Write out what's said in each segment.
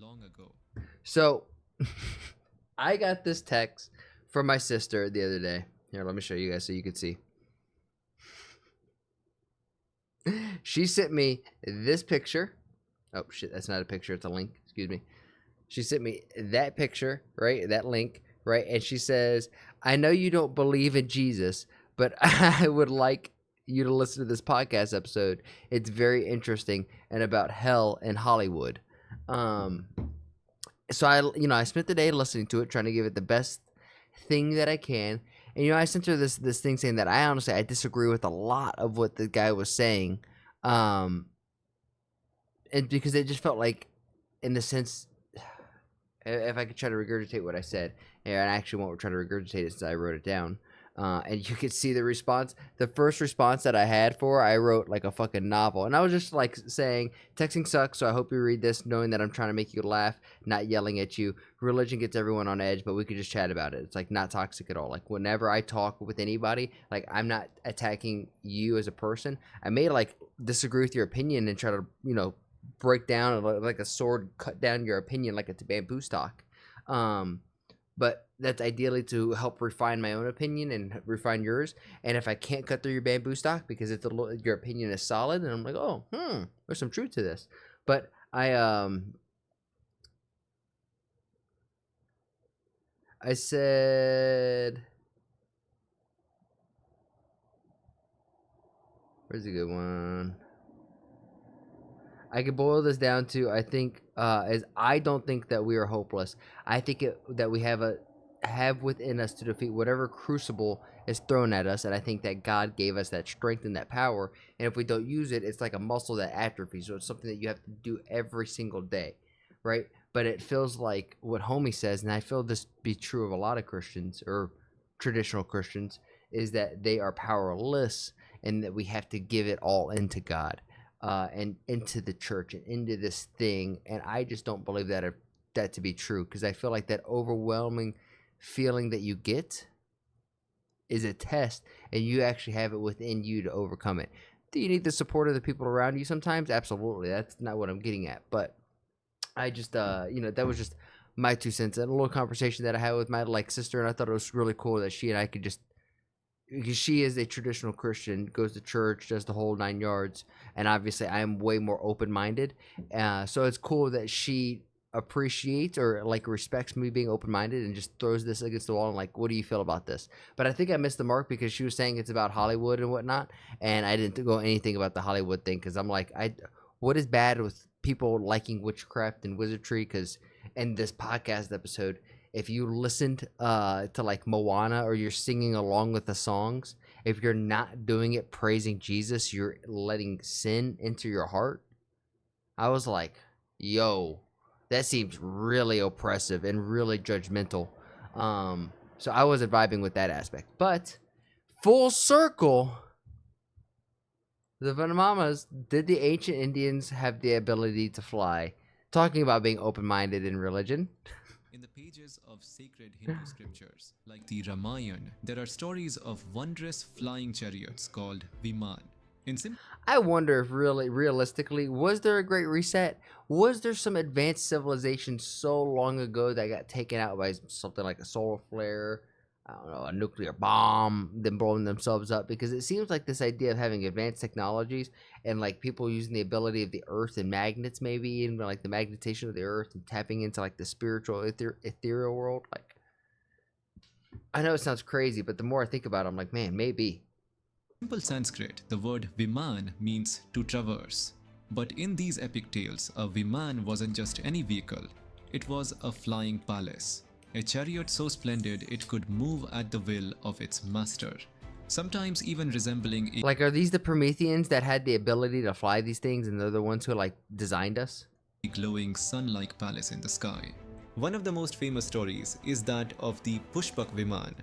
long ago. So I got this text from my sister the other day. Here, let me show you guys so you can see. She sent me this picture. Oh shit, that's not a picture, it's a link. Excuse me. She sent me that picture, right? That link, right? And she says, I know you don't believe in Jesus, but I would like you to listen to this podcast episode. It's very interesting and about hell in Hollywood. Um, so I spent the day listening to it, trying to give it the best thing that I can. And I sent her this thing saying that I disagree with a lot of what the guy was saying, um, and because it just felt like, in the sense, if I could try to regurgitate what I said, and I actually won't try to regurgitate it since I wrote it down. And you could see the response. The first response that I had for her, I wrote like a fucking novel. And I was just like saying, texting sucks, so I hope you read this knowing that I'm trying to make you laugh, not yelling at you. Religion gets everyone on edge, but we could just chat about it. It's like not toxic at all. Like whenever I talk with anybody, like I'm not attacking you as a person. I may like disagree with your opinion and try to, break down like a sword, cut down your opinion like it's a bamboo stock. But that's ideally to help refine my own opinion and refine yours. And if I can't cut through your bamboo stock because your opinion is solid, and I'm like, oh, there's some truth to this. But I said, where's a good one? I could boil this down to, I think, is I don't think that we are hopeless. I think that we have within us to defeat whatever crucible is thrown at us, and I think that God gave us that strength and that power. And if we don't use it, it's like a muscle that atrophies. So it's something that you have to do every single day, right? But it feels like what Homie says, and I feel this be true of a lot of Christians or traditional Christians, is that they are powerless, and that we have to give it all into God. And into the church and into this thing, and I just don't believe that to be true, because I feel like that overwhelming feeling that you get is a test, and you actually have it within you to overcome it. Do you need the support of the people around you sometimes? Absolutely, that's not what I'm getting at. But I just that was just my 2 cents and a little conversation that I had with my sister, and I thought it was really cool that she and I could just, because she is a traditional Christian, goes to church, does the whole 9 yards, and obviously I am way more open-minded. So it's cool that she appreciates or respects me being open-minded and just throws this against the wall and what do you feel about this? But I think I missed the mark because she was saying it's about Hollywood and whatnot, and I didn't go anything about the Hollywood thing, because I'm like, what is bad with people liking witchcraft and wizardry? Because in this podcast episode, if you listened to Moana, or you're singing along with the songs, if you're not doing it praising Jesus, you're letting sin into your heart. I was like, yo, that seems really oppressive and really judgmental. So I wasn't vibing with that aspect. But full circle, the Vanamamas, did the ancient Indians have the ability to fly? Talking about being open-minded in religion. In the pages of sacred Hindu scriptures, like the Ramayana, there are stories of wondrous flying chariots called Viman. I wonder if realistically, was there a great reset? Was there some advanced civilization so long ago that got taken out by something like a solar flare, I don't know, a nuclear bomb, them blowing themselves up? Because it seems like this idea of having advanced technologies and people using the ability of the earth and magnets, maybe even the magnetation of the earth and tapping into the spiritual ethereal world. I know it sounds crazy, but the more I think about it, I'm like, man, maybe. Simple Sanskrit, the word Viman means to traverse. But in these epic tales, a Viman wasn't just any vehicle. It was a flying palace. A chariot so splendid it could move at the will of its master. Sometimes even resembling are these the Prometheans that had the ability to fly these things, and they're the ones who designed us? A glowing sun-like palace in the sky. One of the most famous stories is that of the Pushpak Viman.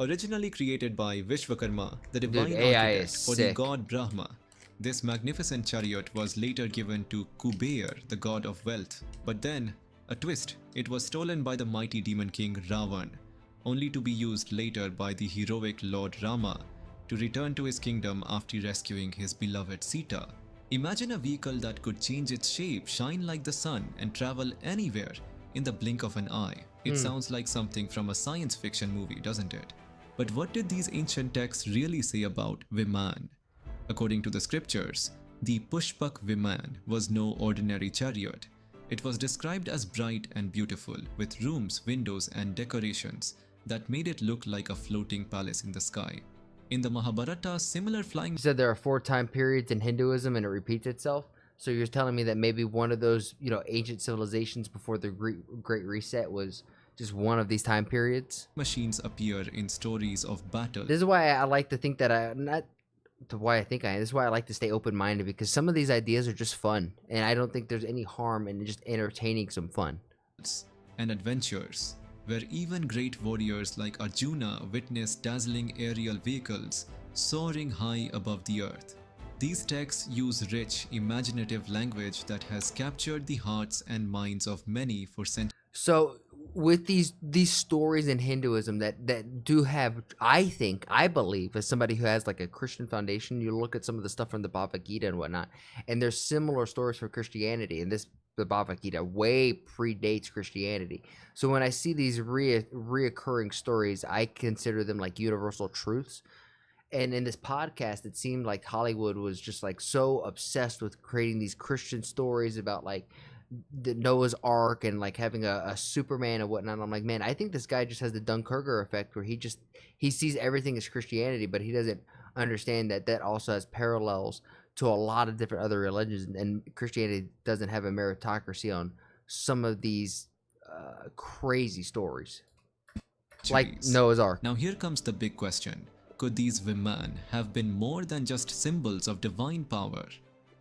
Originally created by Vishwakarma, the divine architect for the god Brahma, this magnificent chariot was later given to Kuber, the god of wealth. But then, a twist, it was stolen by the mighty demon king Ravan, only to be used later by the heroic Lord Rama to return to his kingdom after rescuing his beloved Sita. Imagine a vehicle that could change its shape, shine like the sun, and travel anywhere in the blink of an eye. It sounds like something from a science fiction movie, doesn't it? But what did these ancient texts really say about Viman? According to the scriptures, the Pushpak Viman was no ordinary chariot. It was described as bright and beautiful, with rooms, windows, and decorations that made it look like a floating palace in the sky. In the Mahabharata, similar flying... You said there are 4 time periods in Hinduism and it repeats itself. So you're telling me that maybe one of those, ancient civilizations before the Great Reset was just one of these time periods? Machines appear in stories of battle. This is why I like to think that this is why I like to stay open-minded, because some of these ideas are just fun. And I don't think there's any harm in just entertaining some fun. And adventures, where even great warriors like Arjuna witnessed dazzling aerial vehicles soaring high above the earth. These texts use rich, imaginative language that has captured the hearts and minds of many for centuries. So, with these stories in Hinduism that do have, I believe, as somebody who has like a Christian foundation, you look at some of the stuff from the Bhagavad Gita and whatnot, and there's similar stories for Christianity, and the Bhagavad Gita way predates Christianity. So when I see these reoccurring stories, I consider them like universal truths. And in this podcast, it seemed like Hollywood was just like so obsessed with creating these Christian stories about like the Noah's Ark and like having a Superman and whatnot. I'm like, man, I think this guy just has the Dunkerque effect, where he sees everything as Christianity, but he doesn't understand that also has parallels to a lot of different other religions, and Christianity doesn't have a meritocracy on some of these crazy stories, like Noah's Ark. Now here comes the big question. Could these Viman have been more than just symbols of divine power?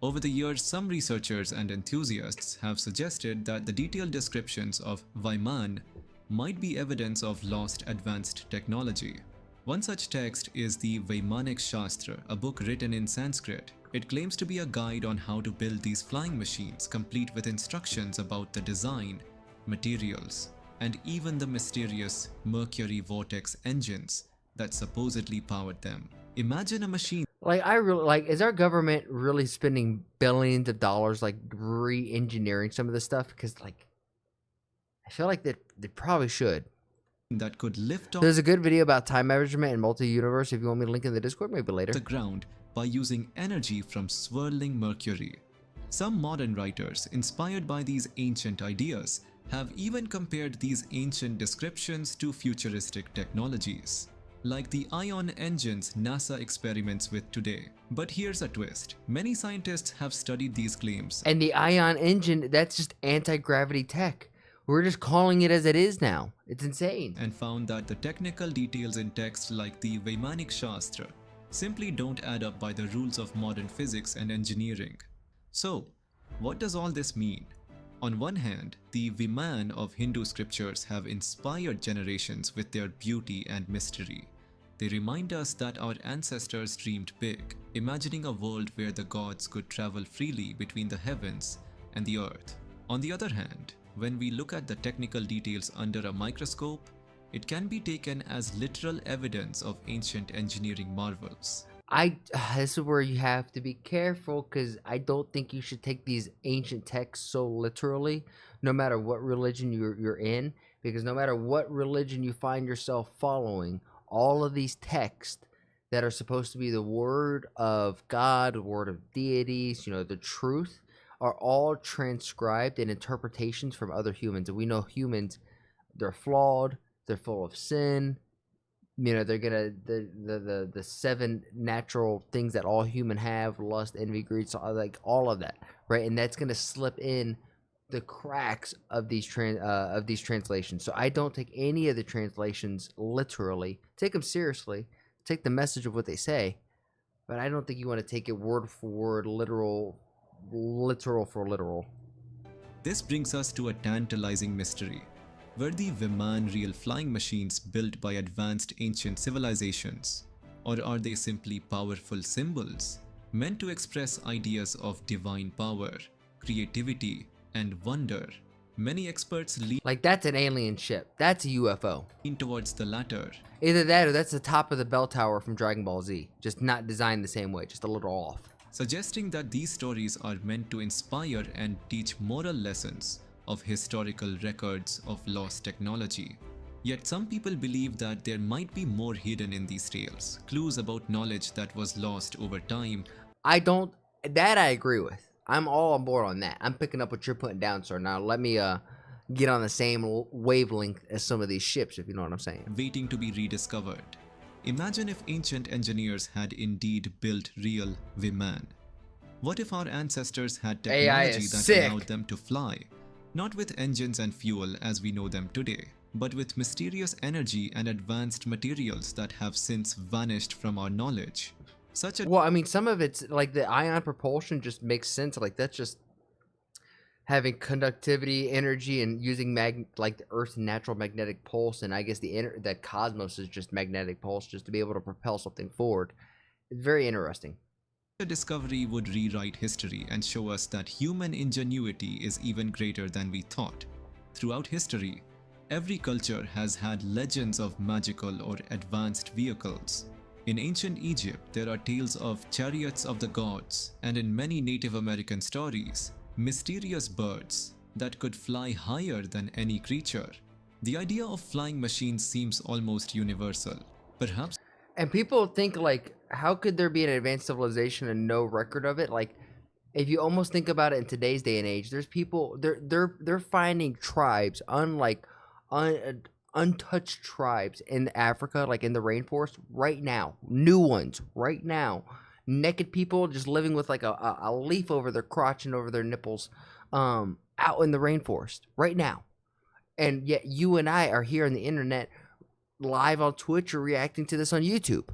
Over the years, some researchers and enthusiasts have suggested that the detailed descriptions of Viman might be evidence of lost advanced technology. One such text is the Vaimanik Shastra, a book written in Sanskrit. It claims to be a guide on how to build these flying machines, complete with instructions about the design, materials, and even the mysterious Mercury vortex engines that supposedly powered them. Imagine a machine. Is our government really spending billions of dollars like re-engineering some of this stuff? Because I feel like they probably should. That could lift off. There's a good video about time measurement and multi-universe. If you want me to link in the Discord, maybe later. The ground by using energy from swirling Mercury. Some modern writers, inspired by these ancient ideas, have even compared these ancient descriptions to futuristic technologies, like the ion engines NASA experiments with today. But here's a twist. Many scientists have studied these claims. And the ion engine, that's just anti-gravity tech. We're just calling it as it is now. It's insane. And found that the technical details in texts like the Vaimanik Shastra simply don't add up by the rules of modern physics and engineering. So, what does all this mean? On one hand, the Viman of Hindu scriptures have inspired generations with their beauty and mystery. They remind us that our ancestors dreamed big, imagining a world where the gods could travel freely between the heavens and the earth. On the other hand, when we look at the technical details under a microscope, it can be taken as literal evidence of ancient engineering marvels. This is where you have to be careful, because I don't think you should take these ancient texts so literally, no matter what religion you're in, because no matter what religion you find yourself following, all of these texts that are supposed to be the word of God, the word of deities, the truth, are all transcribed in interpretations from other humans. And we know humans, they're flawed, they're full of sin. They're gonna the 7 natural things that all human have: lust, envy, greed, like all of that, right? And that's gonna slip in the cracks of these translations. So I don't take any of the translations literally. Take them seriously. Take the message of what they say, but I don't think you want to take it word for word, literal for literal. This brings us to a tantalizing mystery. Were the Viman real flying machines built by advanced ancient civilizations? Or are they simply powerful symbols, meant to express ideas of divine power, creativity, and wonder? Many experts lean that's an alien ship. That's a UFO. Towards the latter. Either that or that's the top of the bell tower from Dragon Ball Z. Just not designed the same way, just a little off. suggesting that these stories are meant to inspire and teach moral lessons of historical records of lost technology. Yet some people believe that there might be more hidden in these tales, clues about knowledge that was lost over time. That I agree with. I'm all on board on that. I'm picking up what you're putting down, sir. Now let me get on the same wavelength as some of these ships, if you know what I'm saying. Waiting to be rediscovered. Imagine if ancient engineers had indeed built real Viman. What if our ancestors had technology that allowed them to fly, not with engines and fuel as we know them today, but with mysterious energy and advanced materials that have since vanished from our knowledge? Well, I mean, some of it's like the ion propulsion just makes sense. Like that's just having conductivity, energy, and using like the Earth's natural magnetic pulse, and I guess the cosmos is just magnetic pulse, just to be able to propel something forward. It's very interesting. The discovery would rewrite history and show us that human ingenuity is even greater than we thought. Throughout history, every culture has had legends of magical or advanced vehicles. In ancient Egypt, there are tales of chariots of the gods, and in many Native American stories, mysterious birds that could fly higher than any creature. The idea of flying machines seems almost universal. Perhaps. And people think like, how could there be an advanced civilization and no record of it? Like, if you almost think about it in today's day and age, there's people they're finding tribes, untouched tribes in Africa, like in the rainforest right now, new ones right now, naked people just living with like a leaf over their crotch and over their nipples, out in the rainforest right now. And yet you and I are here on the internet live on Twitch or reacting to this on YouTube.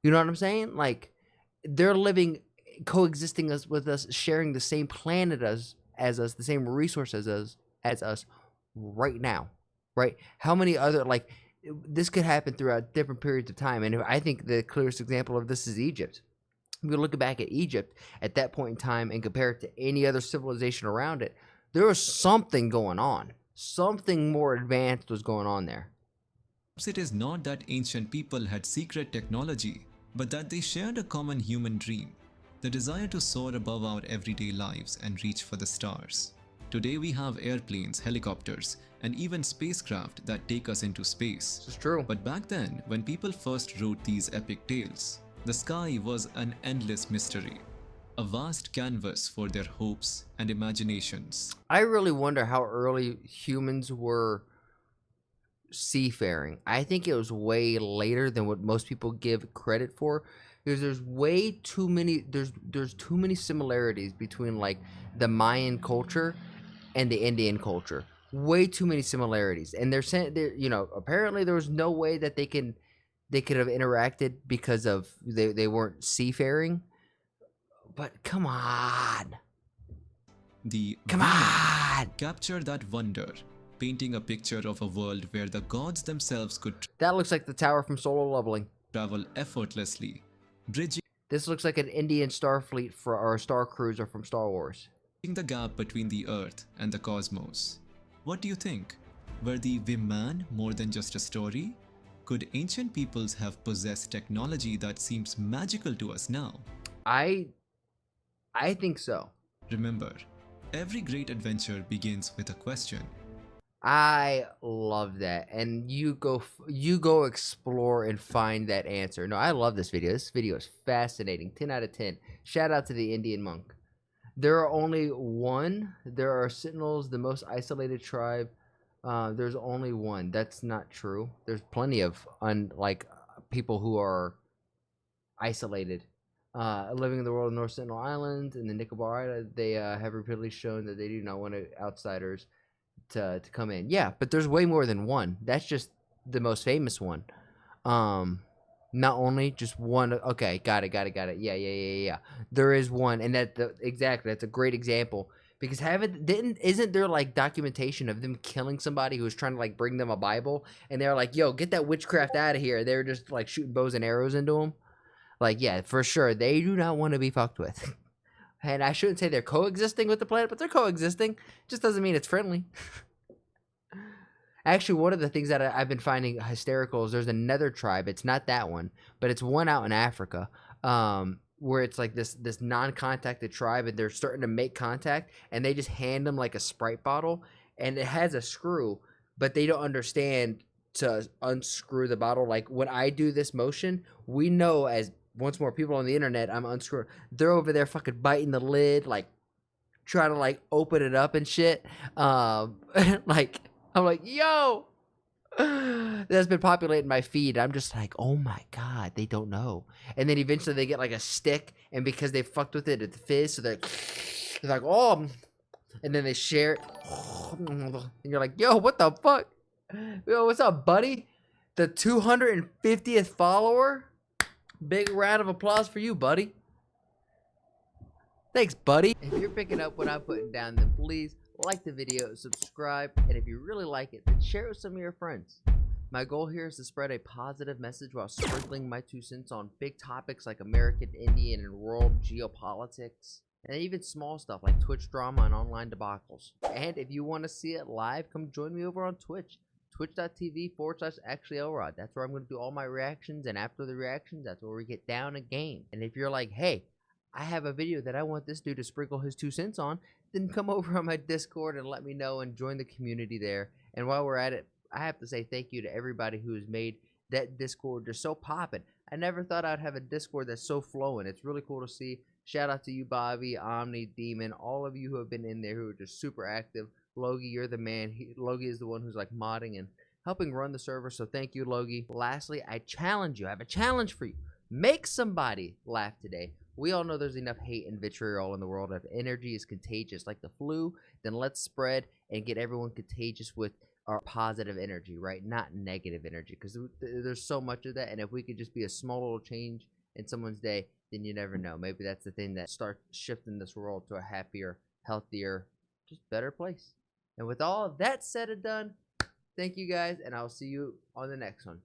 You know what I'm saying? Like, they're living, coexisting with us, sharing the same planet as us, the same resources as us right now. Right? How many other, like, this could happen throughout different periods of time. And I think the clearest example of this is Egypt. If you look back at Egypt at that point in time and compare it to any other civilization around it, there was something going on. Something more advanced was going on there. It is not that ancient people had secret technology, but that they shared a common human dream, the desire to soar above our everyday lives and reach for the stars. Today we have airplanes, helicopters, and even spacecraft that take us into space. This is true. But back then, when people first wrote these epic tales, the sky was an endless mystery, a vast canvas for their hopes and imaginations. I really wonder how early humans were seafaring. I think it was way later than what most people give credit for, because there's way too many there's too many similarities between like the Mayan culture and the Indian culture. Way too many similarities, and they're saying, you know, apparently there was no way that they could have interacted because of they weren't seafaring. But come on, capture that wonder, painting a picture of a world where the gods themselves could that looks like the tower from Solo Leveling. Travel effortlessly, bridging. This looks like an Indian Starfleet or a Star Cruiser from Star Wars. The gap between the Earth and the cosmos. What do you think? Were the Viman more than just a story? Could ancient peoples have possessed technology that seems magical to us now? I think so. Remember, every great adventure begins with a question. I love that, and you go explore and find that answer. No, I love this video. This video is fascinating. 10 out of 10. Shout out to the Indian monk. There are only one. There are Sentinels, the most isolated tribe. There's only one. That's not true. There's plenty of people who are isolated, living in the world of North Sentinel Island and the Nicobar Island. They have repeatedly shown that they do not want outsiders to come in. Yeah, but there's way more than one. That's just the most famous one. Not only just one. Okay, got it. Yeah. There is one, and exactly, that's a great example, because isn't there like documentation of them killing somebody who was trying to like bring them a Bible, and they're like, "Yo, get that witchcraft out of here." They're just like shooting bows and arrows into them. Like, yeah, for sure, they do not want to be fucked with. And I shouldn't say they're coexisting with the planet, but they're coexisting. Just doesn't mean it's friendly. Actually, one of the things that I've been finding hysterical is there's another tribe. It's not that one, but it's one out in Africa. where it's like this non-contacted tribe, and they're starting to make contact, and they just hand them like a Sprite bottle, and it has a screw, but they don't understand to unscrew the bottle. Like when I do this motion, we know as once more people on the internet, I'm unscrewing. They're over there fucking biting the lid, like trying to like open it up and shit. Like I'm like, yo, that's been populating my feed. I'm just like, oh my god, they don't know. And then eventually they get like a stick, and because they fucked with it, it's fizz. So they're like, oh, and then they share it, and you're like, yo, what the fuck? Yo, what's up, buddy? The 250th follower. Big round of applause for you, buddy. Thanks, buddy. If you're picking up what I'm putting down, then please like the video, subscribe, and if you really like it, then share it with some of your friends. My goal here is to spread a positive message while sprinkling my 2 cents on big topics like American, Indian, and world geopolitics, and even small stuff like Twitch drama and online debacles. And if you want to see it live, come join me over on Twitch. Twitch.tv/ActuallyElrod. That's where I'm going to do all my reactions, and after the reactions, that's where we get down a game. And if you're like, hey, I have a video that I want this dude to sprinkle his 2 cents on, then come over on my Discord and let me know and join the community there. And while we're at it, I have to say thank you to everybody who has made that Discord just so poppin'. I never thought I'd have a Discord that's so flowing. It's really cool to see. Shout out to you, Bobby, Omni, Demon, all of you who have been in there who are just super active. Logie, you're the man. Logie is the one who's like modding and helping run the server, so thank you, Logie. Lastly, I challenge you. I have a challenge for you. Make somebody laugh today. We all know there's enough hate and vitriol in the world. If energy is contagious like the flu, then let's spread and get everyone contagious with our positive energy, right? Not negative energy, because there's so much of that, and if we could just be a small little change in someone's day, then you never know. Maybe that's the thing that starts shifting this world to a happier, healthier, just better place. And with all of that said and done, thank you guys, and I'll see you on the next one.